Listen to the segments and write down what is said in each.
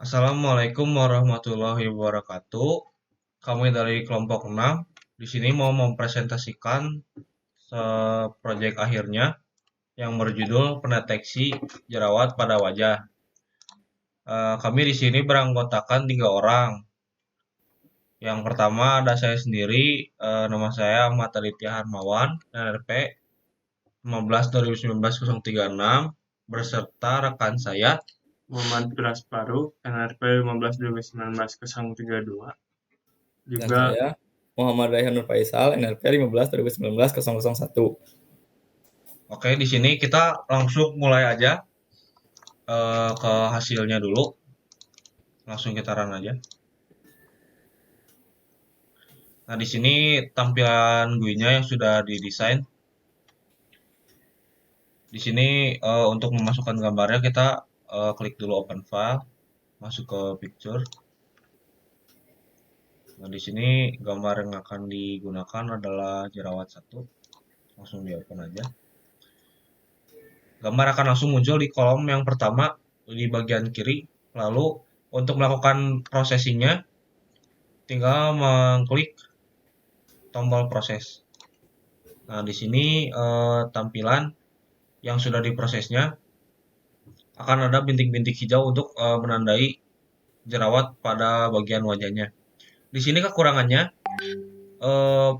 Assalamualaikum warahmatullahi wabarakatuh. Kami dari kelompok 6 di sini mau mempresentasikan proyek akhirnya yang berjudul pendeteksi jerawat pada wajah. Kami di sini beranggotakan 3 orang. Yang pertama ada saya sendiri, nama saya Ahmad Aditya Harmawan, NRP 15/2019-036, berserta rekan saya Muhammad Firas Paru, NRP 15/2019-032. Dan Juga saya Muhammad Raihan Nur Faisal, NRP 15/2019-001. Oke, di sini kita langsung mulai aja ke hasilnya dulu. Langsung kita run aja. Nah, di sini tampilan GUI-nya yang sudah didesain. Di sini untuk memasukkan gambarnya kita klik dulu open file, masuk ke picture. Nah, di sini gambar yang akan digunakan adalah jerawat 1. Langsung di open aja. Gambar akan langsung muncul di kolom yang pertama di bagian kiri. Lalu untuk melakukan processingnya tinggal mengklik tombol proses. Nah, di sini tampilan yang sudah diprosesnya akan ada bintik-bintik hijau untuk menandai jerawat pada bagian wajahnya. Di sini kekurangannya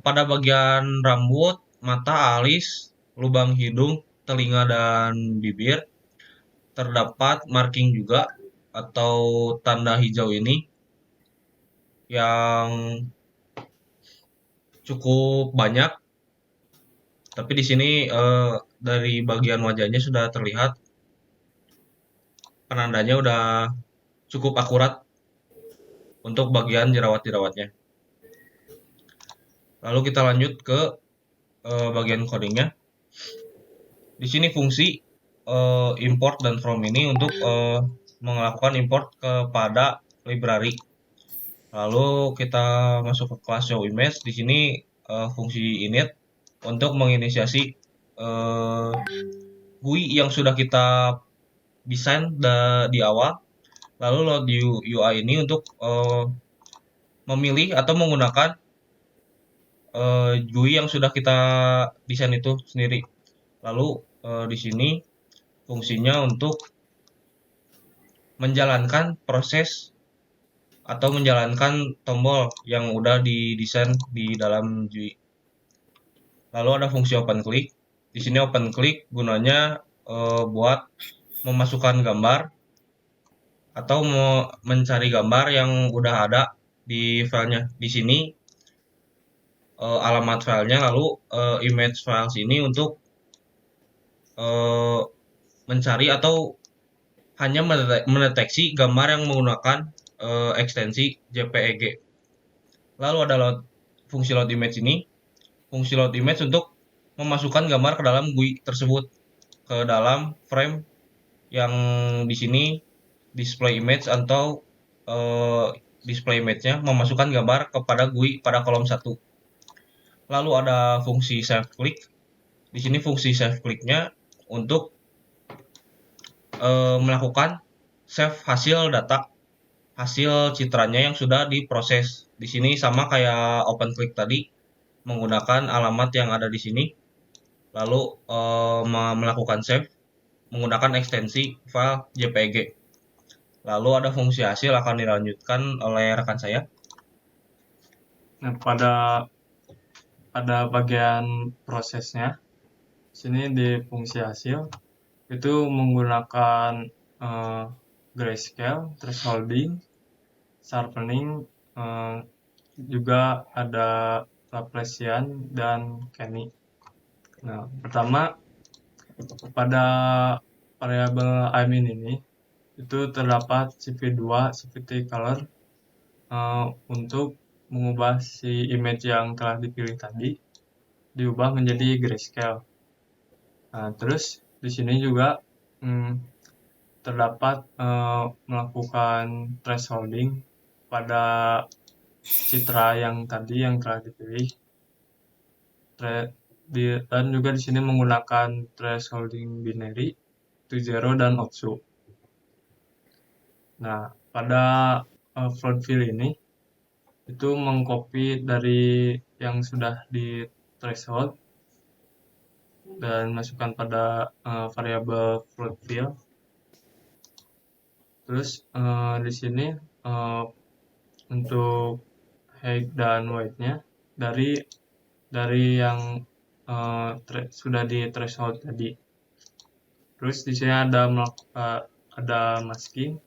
pada bagian rambut, mata, alis, lubang hidung, telinga dan bibir terdapat marking juga atau tanda hijau ini yang cukup banyak. Tapi di sini dari bagian wajahnya sudah terlihat penandanya udah cukup akurat untuk bagian jerawat-jerawatnya. Lalu kita lanjut ke bagian codingnya. Di sini fungsi import dan from ini untuk melakukan import kepada library. Lalu kita masuk ke kelas show image. Di sini fungsi init untuk menginisiasi GUI yang sudah kita desain di awal. Lalu load UI ini untuk memilih atau menggunakan GUI yang sudah kita desain itu sendiri. Lalu di sini fungsinya untuk menjalankan proses atau menjalankan tombol yang udah didesain di dalam GUI. Lalu ada fungsi open click. Di sini open click gunanya buat memasukkan gambar atau mau mencari gambar yang udah ada di filenya. Di sini alamat filenya, lalu image files ini untuk eh, mencari atau hanya mendeteksi gambar yang menggunakan ekstensi JPEG. Lalu ada fungsi load image ini. Fungsi load image untuk memasukkan gambar ke dalam GUI tersebut, ke dalam frame yang di sini display image atau display image-nya memasukkan gambar kepada GUI pada kolom 1. Lalu ada fungsi save click. Di sini fungsi save click-nya untuk melakukan save hasil data, hasil citranya yang sudah diproses. Di sini sama kayak open click tadi, menggunakan alamat yang ada di sini, lalu melakukan save menggunakan ekstensi file JPG. Lalu ada fungsi hasil akan dilanjutkan oleh rekan saya. nah, pada bagian prosesnya, sini di fungsi hasil itu menggunakan grayscale, thresholding, sharpening, juga ada Laplacian dan Kenny. Nah, pertama pada variabel imin ini itu terdapat cp2 cpt color untuk mengubah si image yang telah dipilih tadi diubah menjadi grayscale. Nah, terus di sini juga terdapat melakukan thresholding pada citra yang tadi yang telah dipilih. Dan juga di sini menggunakan thresholding binary to zero dan Otsu. Nah, pada float fill ini itu mengcopy dari yang sudah di threshold dan masukkan pada variabel float fill. Terus di sini untuk height dan weight-nya dari yang sudah di threshold tadi. Terus di sini ada masking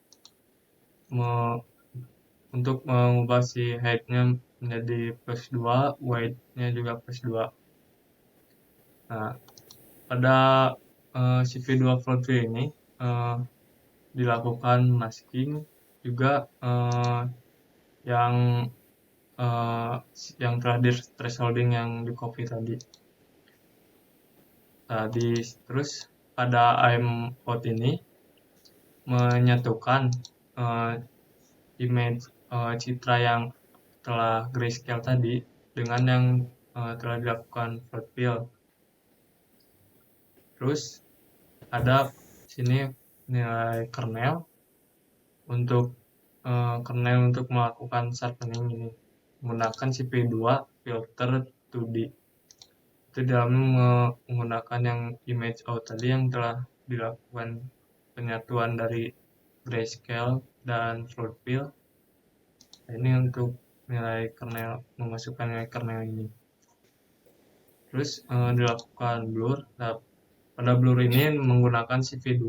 untuk mengubah si height-nya menjadi +2, weight-nya juga +2. Nah, pada CV2 float fill ini dilakukan masking juga yang telah di thresholding yang di copy tadi. Terus pada aim out ini menyatukan image citra yang telah grayscale tadi dengan yang telah dilakukan float fill. Terus ada sini nilai kernel untuk melakukan sharpening ini menggunakan CP2 filter 2D. Itu dalamnya menggunakan yang image out tadi yang telah dilakukan penyatuan dari grayscale dan float fill. Ini untuk memasukkan nilai kernel ini. Terus dilakukan blur. Nah, pada blur ini menggunakan CV2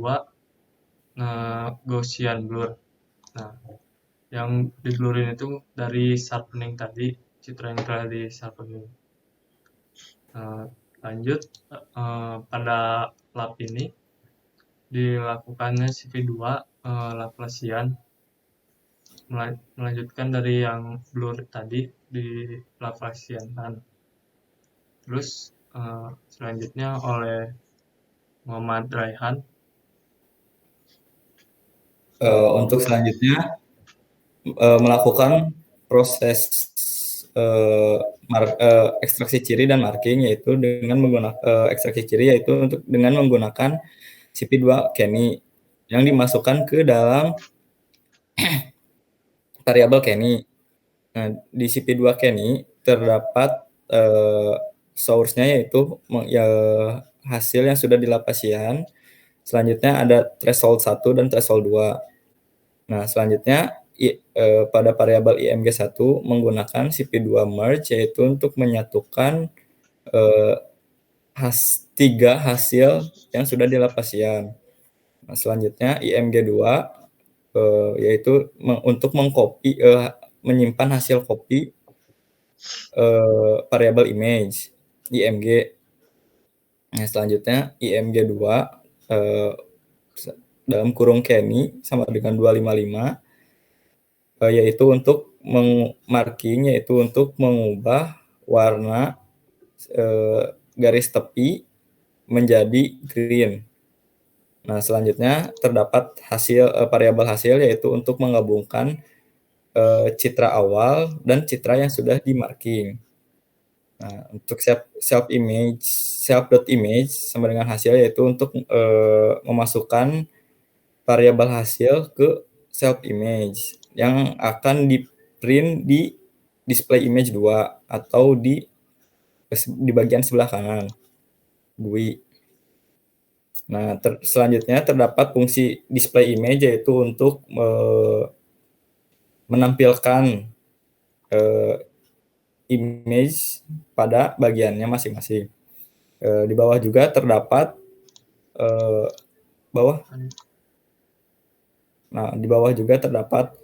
Gaussian blur. Nah, yang di blurin itu dari sharpening tadi, citra yang telah di sharpening. Lanjut pada lab ini dilakukannya CV2 Laplacian, melanjutkan dari yang blur tadi di Laplacian-kan. Terus selanjutnya oleh Muhammad Raihan. Untuk selanjutnya melakukan proses ekstraksi ciri dan marking, yaitu dengan menggunakan ekstraksi ciri yaitu dengan menggunakan CP2 Kenny yang dimasukkan ke dalam variabel Kenny. Nah, di CP2 Kenny terdapat source-nya yaitu hasil yang sudah di Laplacian. Selanjutnya ada threshold 1 dan threshold 2. Nah, selanjutnya pada variabel img1 menggunakan CP2 merge yaitu untuk menyatukan 3 hasil yang sudah di Laplacian. Nah, selanjutnya img2 yaitu untuk menyimpan hasil copy variabel image img. Nah, selanjutnya img2 dalam kurung Kenny sama dengan 255 yaitu untuk marking, yaitu untuk mengubah warna garis tepi menjadi green. Nah, selanjutnya terdapat variabel hasil yaitu untuk menggabungkan citra awal dan citra yang sudah di marking. Nah, untuk self.image sama dengan hasil yaitu untuk memasukkan variabel hasil ke self.image yang akan di print di display image 2 atau di bagian sebelah kanan GUI. Nah, selanjutnya terdapat fungsi display image yaitu untuk menampilkan image pada bagiannya masing-masing. Di bawah juga terdapat di bawah juga terdapat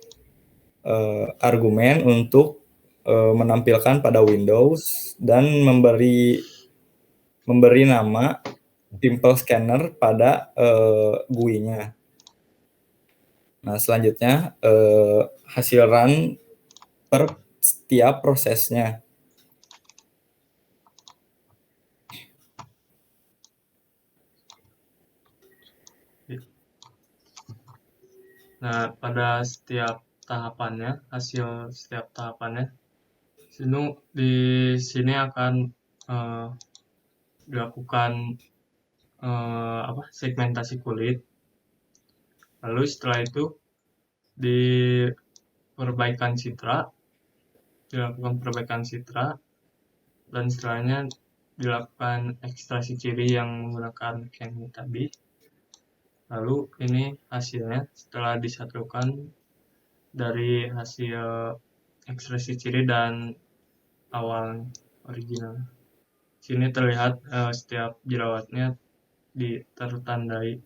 argumen untuk menampilkan pada Windows dan memberi nama Pimple Scanner pada GUI-nya. Nah, selanjutnya hasil run per setiap prosesnya. Nah, pada setiap tahapannya, hasil setiap tahapannya, di sini akan dilakukan segmentasi kulit. Lalu setelah itu di dilakukan perbaikan citra, dan setelahnya dilakukan ekstraksi ciri yang menggunakan Canny tadi. Lalu ini hasilnya setelah disatukan dari hasil ekstraksi ciri dan awal original. Sini terlihat setiap jerawatnya tertandai.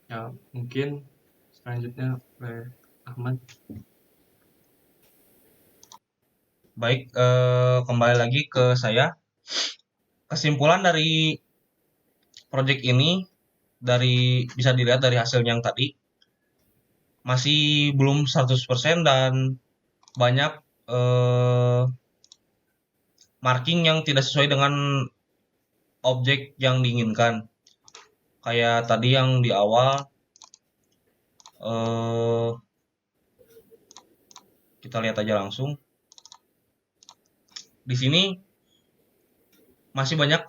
Ya, mungkin selanjutnya oleh Ahmad. Baik, kembali lagi ke saya. Kesimpulan dari project ini bisa dilihat dari hasil yang tadi masih belum 100% dan banyak marking yang tidak sesuai dengan objek yang diinginkan. Kayak tadi yang di awal eh, kita lihat aja langsung. Di sini masih banyak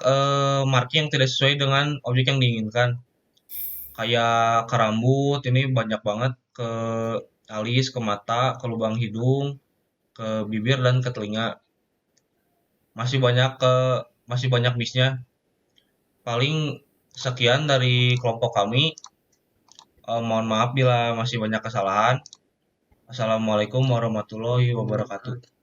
marking yang tidak sesuai dengan objek yang diinginkan. Kayak ke rambut ini banyak banget, ke alis, ke mata, ke lubang hidung, ke bibir dan ke telinga. Masih banyak miss-nya. Paling sekian dari kelompok kami. Mohon maaf bila masih banyak kesalahan. Assalamualaikum warahmatullahi wabarakatuh.